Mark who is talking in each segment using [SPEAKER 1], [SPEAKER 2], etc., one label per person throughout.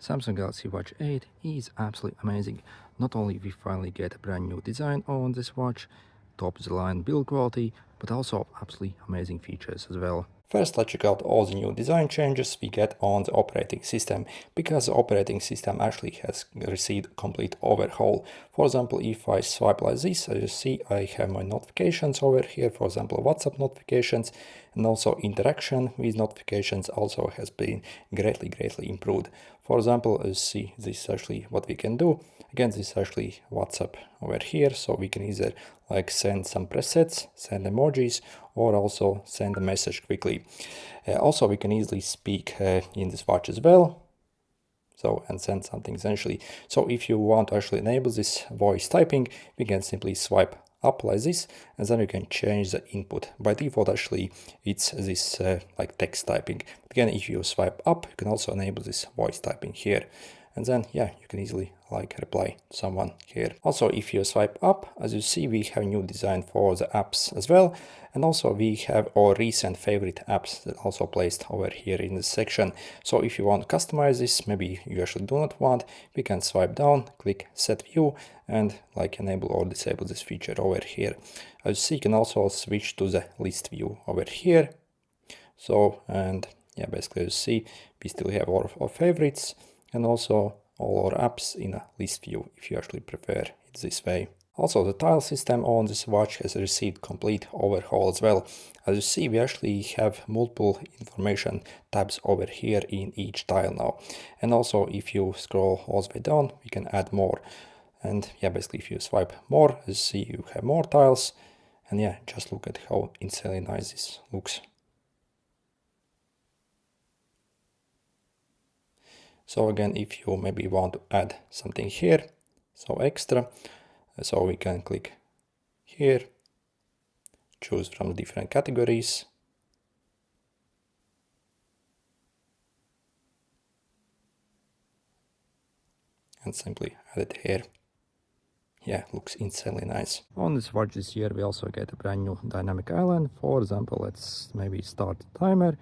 [SPEAKER 1] Samsung Galaxy Watch 8 is absolutely amazing. Not only we finally get a brand new design on this watch, top of the line build quality, but also absolutely amazing features as well. First, let's check out all the new design changes we get on the operating system, because the operating system actually has received complete overhaul. For example, if I swipe like this, as you see, I have my notifications over here, for example, WhatsApp notifications, and also interaction with notifications also has been greatly improved. For example, as you see, this is actually what we can do. Again, this is actually WhatsApp over here, so we can either like send some presets, send emojis, or also send a message quickly. Also, we can easily speak in this watch as well. So, and send something essentially. So if you want to actually enable this voice typing, we can simply swipe up like this, and then you can change the input. By default, actually, it's this like text typing. Again, if you swipe up, you can also enable this voice typing here. And then, yeah, you can easily like reply to someone here. Also, if you swipe up, as you see, we have new design for the apps as well. And also we have our recent favorite apps that also placed over here in this section. So if you want to customize this, maybe you actually do not want, we can swipe down, click set view, and like enable or disable this feature over here. As you see, you can also switch to the list view over here. So, and yeah, basically, as you see, we still have all of our favorites, and also all our apps in a list view if you actually prefer it this way. Also, the tile system on this watch has received complete overhaul as well. As you see, we actually have multiple information tabs over here in each tile now. And also, if you scroll all the way down, we can add more. And yeah, basically, if you swipe more, as you see, you have more tiles. And yeah, just look at how insanely nice this looks. So again, if you maybe want to add something here, so extra, so we can click here, choose from the different categories, and simply add it here. Yeah, looks insanely nice. On this watch this year, we also get a brand new dynamic island. For example, let's maybe start the timer.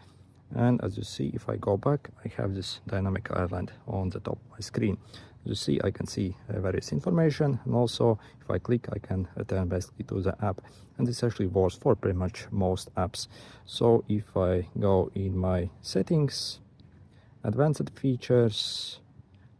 [SPEAKER 1] And as you see, if I go back, I have this dynamic island on the top of my screen. As you see, I can see various information, and also if I click, I can return basically to the app. And this actually works for pretty much most apps. So if I go in my settings, advanced features,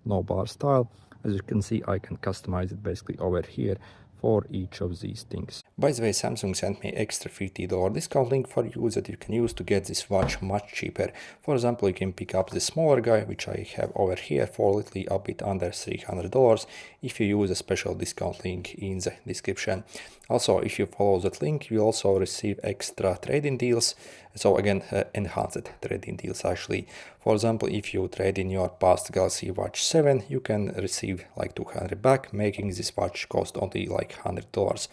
[SPEAKER 1] no bar style, as you can see, I can customize it basically over here for each of these things. By the way, Samsung sent me extra $50 discount link for you that you can use to get this watch much cheaper. For example, you can pick up the smaller guy, which I have over here, for literally a bit under $300 if you use a special discount link in the description. Also, if you follow that link, you also receive extra trade-in deals. So again, enhanced trade-in deals actually. For example, if you trade in your past Galaxy Watch 7, you can receive like $200 back, making this watch cost only like $100.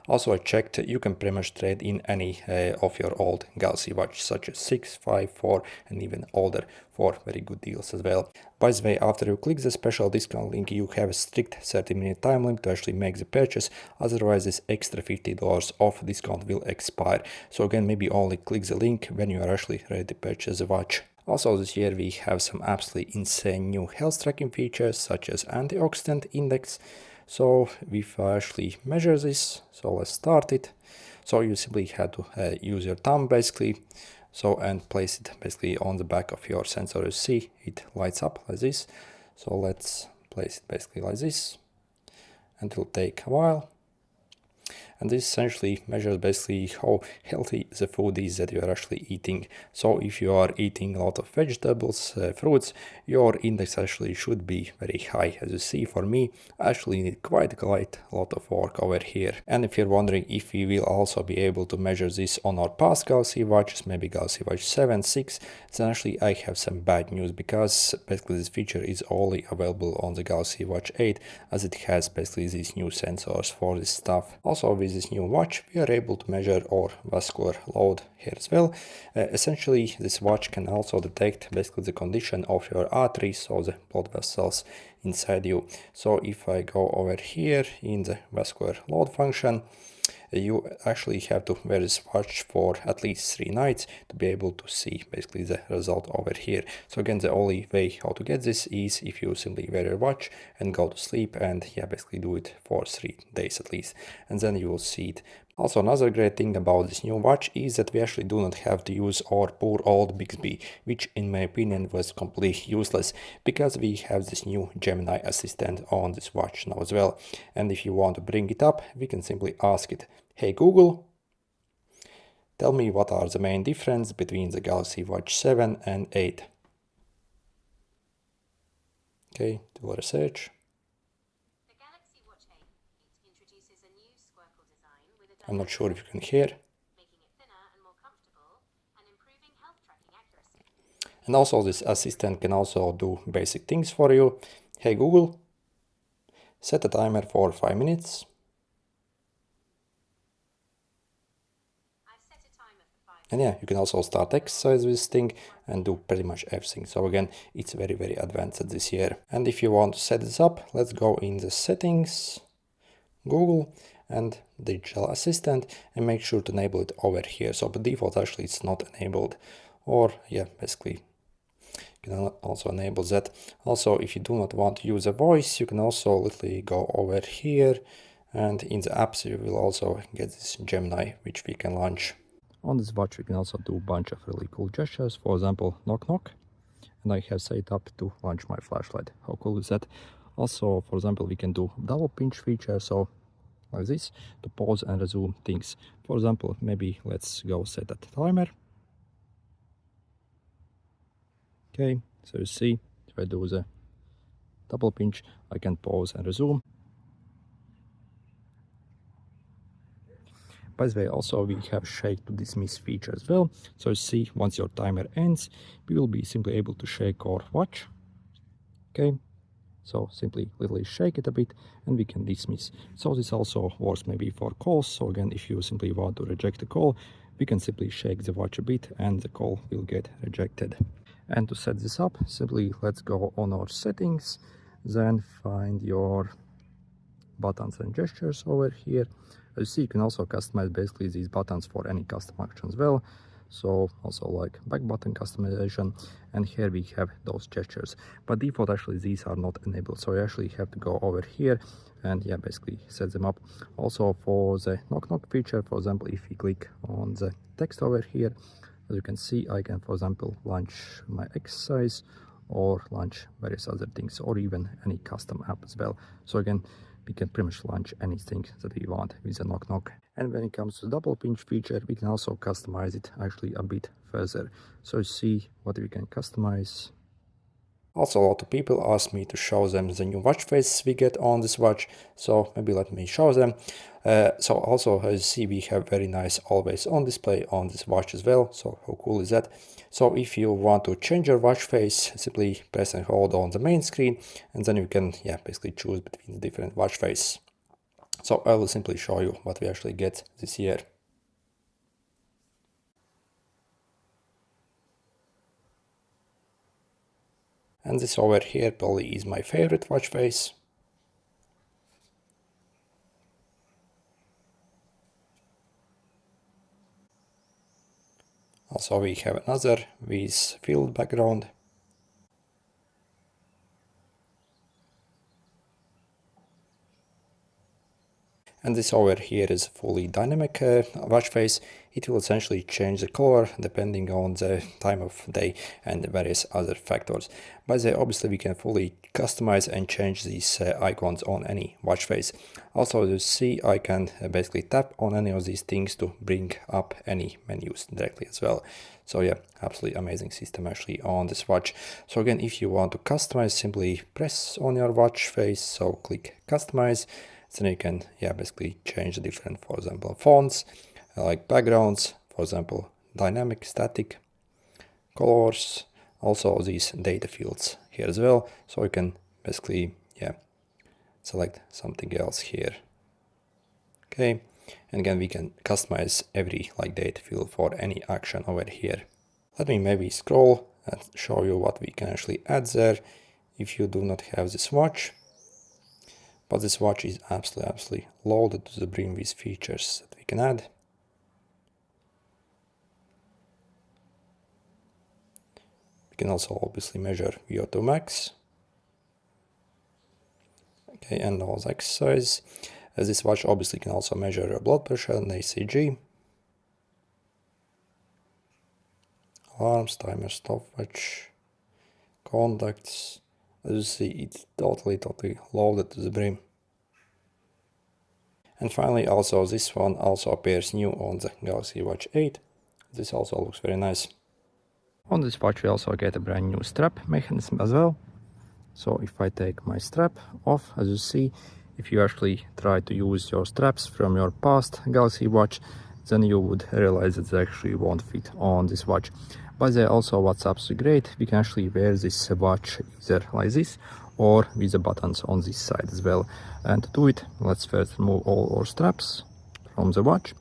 [SPEAKER 1] Also, I checked, you can pretty much trade in any of your old Galaxy Watch, such as 6, 5, 4, and even older, for very good deals as well. By the way, after you click the special discount link, you have a strict 30-minute time limit to actually make the purchase, otherwise this extra $50 off discount will expire. So again, maybe only click the link when you are actually ready to purchase the watch. Also this year we have some absolutely insane new health tracking features, such as AntiOxident Index. So if I actually measure this, so let's start it. So you simply have to use your thumb basically, so and place it basically on the back of your sensor. You see it lights up like this. So let's place it basically like this, and it will take a while. And this essentially measures basically how healthy the food is that you are actually eating. So if you are eating a lot of vegetables, fruits, your index actually should be very high. As you see, for me, I actually need quite a lot of work over here. And if you're wondering if we will also be able to measure this on our past Galaxy Watches, maybe Galaxy Watch 7, 6, then actually I have some bad news, because basically this feature is only available on the Galaxy Watch 8, as it has basically these new sensors for this stuff. Also, with this new watch, we are able to measure our vascular load here as well. Essentially, this watch can also detect basically the condition of your arteries, so the blood vessels inside you. So if I go over here in the vascular load function, you actually have to wear this watch for at least 3 nights to be able to see basically the result over here. So again, the only way how to get this is if you simply wear your watch and go to sleep and yeah, basically do it for 3 days at least, and then you will see it. Also, another great thing about this new watch is that we actually do not have to use our poor old Bixby, which in my opinion was completely useless, because we have this new Gemini Assistant on this watch now as well. And if you want to bring it up, we can simply ask it, hey Google, tell me what are the main difference between the Galaxy Watch 7 and 8. Okay, do a research. I'm not sure if you can hear. And also this assistant can also do basic things for you. Hey Google, set a timer for 5 minutes. And yeah, you can also start exercise with this thing and do pretty much everything. So again, it's very, very advanced this year. And if you want to set this up, let's go in the settings, Google, and Digital Assistant, and make sure to enable it over here. So by default, actually, it's not enabled. Or yeah, basically, you can also enable that. Also, if you do not want to use a voice, you can also literally go over here, and in the apps, you will also get this Gemini, which we can launch. On this watch, we can also do a bunch of really cool gestures. For example, knock knock. And I have set it up to launch my flashlight. How cool is that? Also, for example, we can do double pinch feature. So like this, to pause and resume things. For example, maybe let's go set a timer. Okay, so you see, if I do the double pinch, I can pause and resume. By the way, also we have shake to dismiss feature as well. So you see, once your timer ends, we will be simply able to shake our watch. Okay. So simply literally shake it a bit and we can dismiss. So this also works maybe for calls. So again, if you simply want to reject a call, we can simply shake the watch a bit and the call will get rejected. And to set this up, simply let's go on our settings, then find your buttons and gestures over here. As you see, you can also customize basically these buttons for any custom action as well. So also like back button customization, and here we have those gestures. By default, actually these are not enabled, so you actually have to go over here and yeah, basically set them up. Also for the knock knock feature, for example, if you click on the text over here, as you can see, I can, for example, launch my exercise or launch various other things, or even any custom app as well. So again, we can pretty much launch anything that we want with a knock knock. And when it comes to double pinch feature, we can also customize it actually a bit further. So you see what we can customize. Also, a lot of people ask me to show them the new watch faces we get on this watch, so maybe let me show them. So also, as you see, we have very nice always on display on this watch as well. So how cool is that? So if you want to change your watch face, simply press and hold on the main screen, and then you can basically choose between the different watch faces. So I will simply show you what we actually get this year. And this over here probably is my favorite watch face. Also we have another with filled background. And this over here is fully dynamic watch face. It will essentially change the color depending on the time of day and various other factors. But obviously we can fully customize and change these icons on any watch face. Also, as you see, I can basically tap on any of these things to bring up any menus directly as well. So yeah, absolutely amazing system actually on this watch. So again, if you want to customize, simply press on your watch face, so click customize. Then you can basically change the different, for example, fonts, like backgrounds, for example, dynamic, static, colors, also these data fields here as well. So you can basically select something else here. Okay, and again we can customize every data field for any action over here. Let me maybe scroll and show you what we can actually add there if you do not have this watch. but this watch is absolutely loaded to the brim with features that we can add. We can also obviously measure VO2 max. Okay, and all the exercise. As this watch obviously can also measure your blood pressure and ECG. Alarms, timer, stopwatch, contacts. As you see, it's totally loaded to the brim. And finally, also this one also appears new on the Galaxy Watch 8. This also looks very nice. On this watch we also get a brand new strap mechanism as well. So if I take my strap off, as you see, if you actually try to use your straps from your past Galaxy Watch, then you would realize that they actually won't fit on this watch. But then also what's absolutely great, we can actually wear this watch either like this or with the buttons on this side as well. And to do it, let's first remove all our straps from the watch.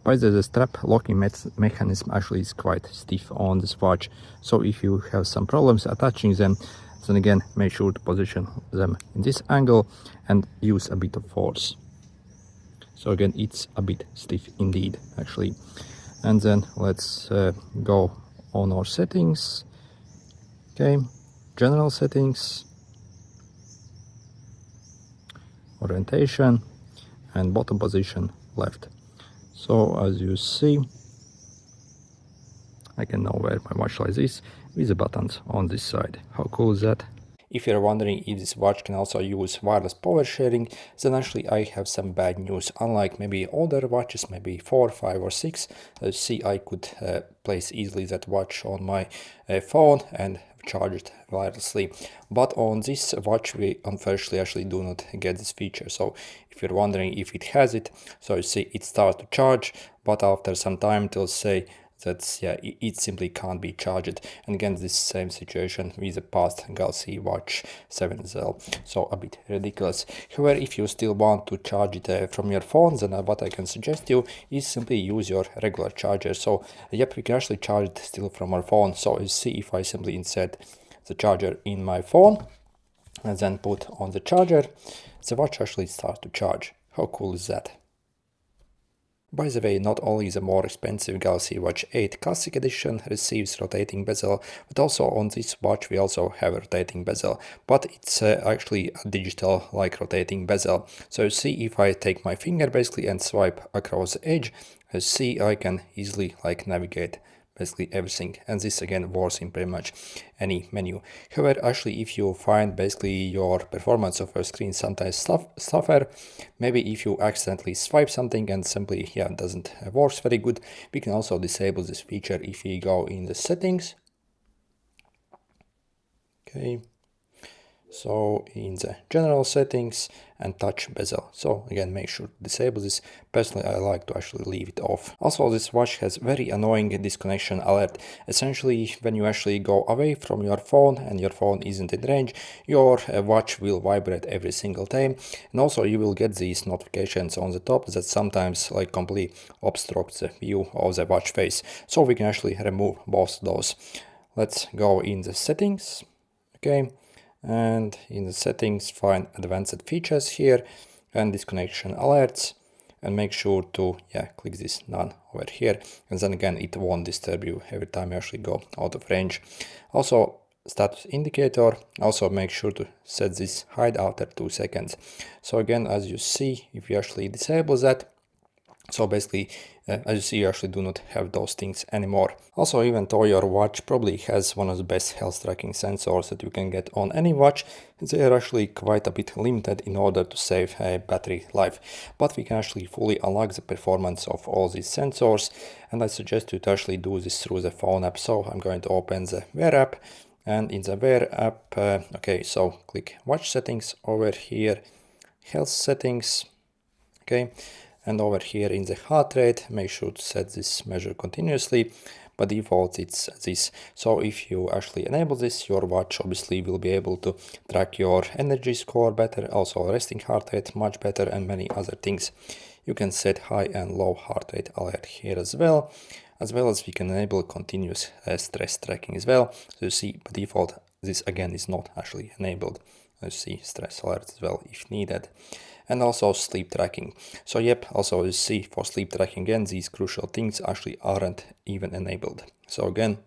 [SPEAKER 1] But the strap locking mechanism actually is quite stiff on this watch. So if you have some problems attaching them, then again make sure to position them in this angle and use a bit of force. So again, it's a bit stiff indeed actually. And then let's go on our settings. Okay, general settings, orientation, and bottom position left. So as you see, I can now wear my watch like this with the buttons on this side. How cool is that? If you're wondering if this watch can also use wireless power sharing, then actually I have some bad news. Unlike maybe older watches, maybe 4, 5 or 6, see, I could place easily that watch on my phone and charge it wirelessly. But on this watch we unfortunately actually do not get this feature. So if you're wondering if it has it, so you see it starts to charge, but after some time it will say that it simply can't be charged. And again, this same situation with the past Galaxy Watch 7 Bezel, so a bit ridiculous. However, if you still want to charge it from your phone, then what I can suggest you is simply use your regular charger. So yep, we can actually charge it still from our phone. So you see, if I simply insert the charger in my phone and then put on the charger, the watch actually starts to charge. How cool is that? By the way, not only the more expensive Galaxy Watch 8 Classic Edition receives rotating bezel, but also on this watch we also have a rotating bezel, but it's actually a digital like rotating bezel. So you see, if I take my finger basically and swipe across the edge, you see I can easily like navigate basically everything, and this again works in pretty much any menu. However, actually if you find basically your performance of your screen sometimes suffer, maybe if you accidentally swipe something and simply doesn't work very good, we can also disable this feature if we go in the settings. Okay, so in the general settings and touch bezel. So again, make sure to disable this. Personally, I like to actually leave it off. Also, this watch has very annoying disconnection alert. Essentially, when you actually go away from your phone and your phone isn't in range, your watch will vibrate every single time. And also you will get these notifications on the top that sometimes like completely obstruct the view of the watch face. So we can actually remove both those. Let's go in the settings. Okay. And in the settings, find advanced features here and disconnection alerts, and make sure to click this none over here, and then again it won't disturb you every time you actually go out of range. Also, status indicator, also make sure to set this hide after 2 seconds. So again, as you see, if you actually disable that, so basically, as you see, you actually do not have those things anymore. Also, even though your watch probably has one of the best health tracking sensors that you can get on any watch, they are actually quite a bit limited in order to save battery life. But we can actually fully unlock the performance of all these sensors, and I suggest you to actually do this through the phone app. So I'm going to open the Wear app, and in the Wear app, okay, so click Watch Settings over here, Health Settings, okay. And over here in the heart rate, make sure to set this measure continuously. By default, it's this. So if you actually enable this, your watch obviously will be able to track your energy score better, also resting heart rate much better, and many other things. You can set high and low heart rate alert here as well as we can enable continuous stress tracking as well. So you see, by default, this again is not actually enabled. let's see, stress alerts as well if needed. And also sleep tracking. So yep, also you see for sleep tracking again, these crucial things actually aren't even enabled. So again,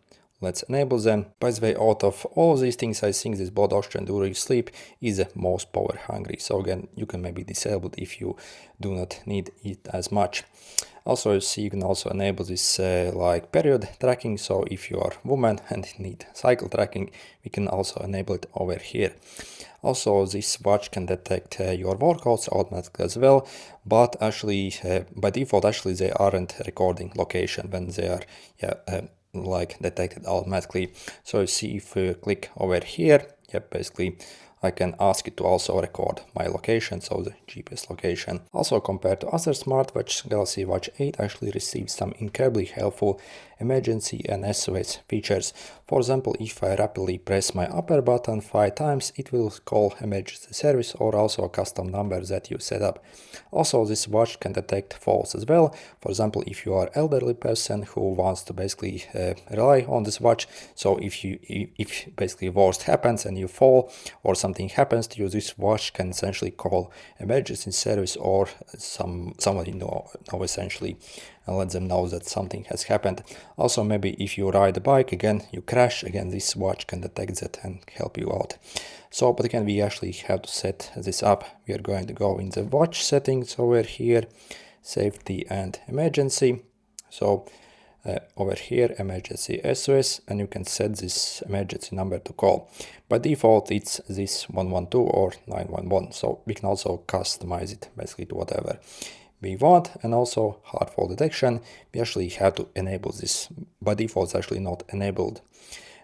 [SPEAKER 1] let's enable them. By the way, out of all these things, I think this blood oxygen during sleep is the most power hungry. So again, you can maybe disable it if you do not need it as much. Also, you see, you can also enable this like period tracking. So if you are a woman and need cycle tracking, we can also enable it over here. Also, this watch can detect your workouts automatically as well, but actually by default, actually they aren't recording location when they are like detected automatically. So you see, if you click over here, basically I can ask it to also record my location, so the GPS location. Also, compared to other smartwatch, Galaxy Watch 8 actually receives some incredibly helpful emergency and SOS features. For example, if I rapidly press my upper button 5 times, it will call emergency service or also a custom number that you set up. Also, this watch can detect falls as well. For example, if you are an elderly person who wants to basically rely on this watch, so if basically worst happens and you fall or something happens to you, this watch can essentially call emergency service or someone you know essentially, and let them know that something has happened. Also, maybe if you ride a bike, again you crash, again this watch can detect that and help you out. So, but again, we actually have to set this up. We are going to go in the watch settings over here, safety and emergency. So over here, emergency SOS, and you can set this emergency number to call. By default, it's this 112 or 911. So we can also customize it basically to whatever we want. And also heart fall detection, we actually have to enable this. By default, it's actually not enabled.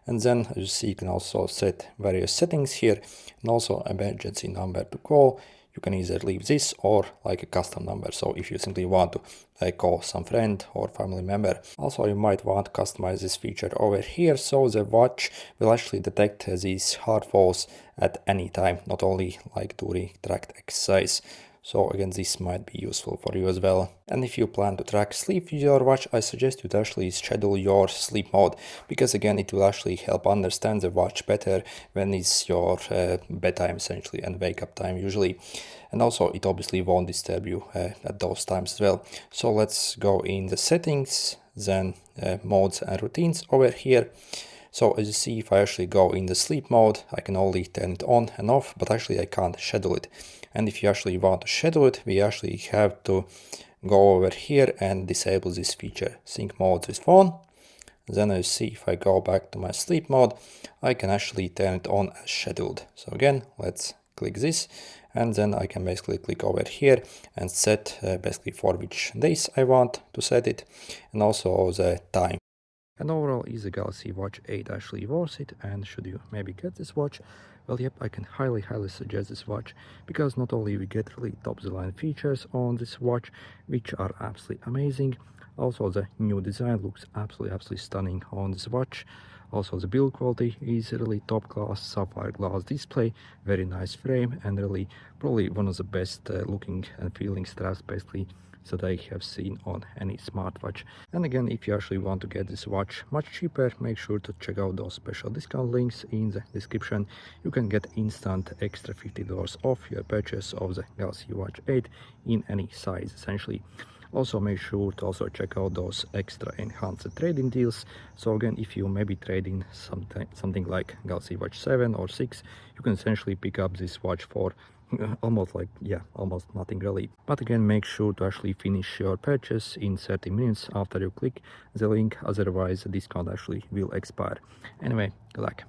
[SPEAKER 1] And then, as you see, you can also set various settings here, and also emergency number to call. You can either leave this or like a custom number. So if you simply want to call some friend or family member. Also, you might want to customize this feature over here. So the watch will actually detect these heart falls at any time, not only like during tracked exercise. So again, this might be useful for you as well. And if you plan to track sleep with your watch, I suggest you to actually schedule your sleep mode, because again, it will actually help understand the watch better when it's your bedtime essentially and wake up time usually. And also it obviously won't disturb you at those times as well. So let's go in the settings, then modes and routines over here. So as you see, if I actually go in the sleep mode, I can only turn it on and off, but actually I can't schedule it. And if you actually want to schedule it, we actually have to go over here and disable this feature, sync modes with phone. Then as you see, if I go back to my sleep mode, I can actually turn it on as scheduled. So again, let's click this, and then I can basically click over here and set basically for which days I want to set it, and also the time. And overall, is the Galaxy Watch 8 actually worth it? And should you maybe get this watch? Well, yep, I can highly suggest this watch, because not only we get really top of the line features on this watch, which are absolutely amazing. Also, the new design looks absolutely stunning on this watch. Also, the build quality is really top class, sapphire glass display, very nice frame, and really probably one of the best looking and feeling straps basically that I have seen on any smartwatch. And again, if you actually want to get this watch much cheaper, make sure to check out those special discount links in the description. You can get instant extra $50 off your purchase of the Galaxy Watch 8 in any size essentially. Also, make sure to also check out those extra enhanced trading deals. So again, if you maybe trade in something like Galaxy Watch 7 or 6, you can essentially pick up this watch for almost nothing really. But again, make sure to actually finish your purchase in 30 minutes after you click the link, otherwise the discount actually will expire. Anyway, good luck.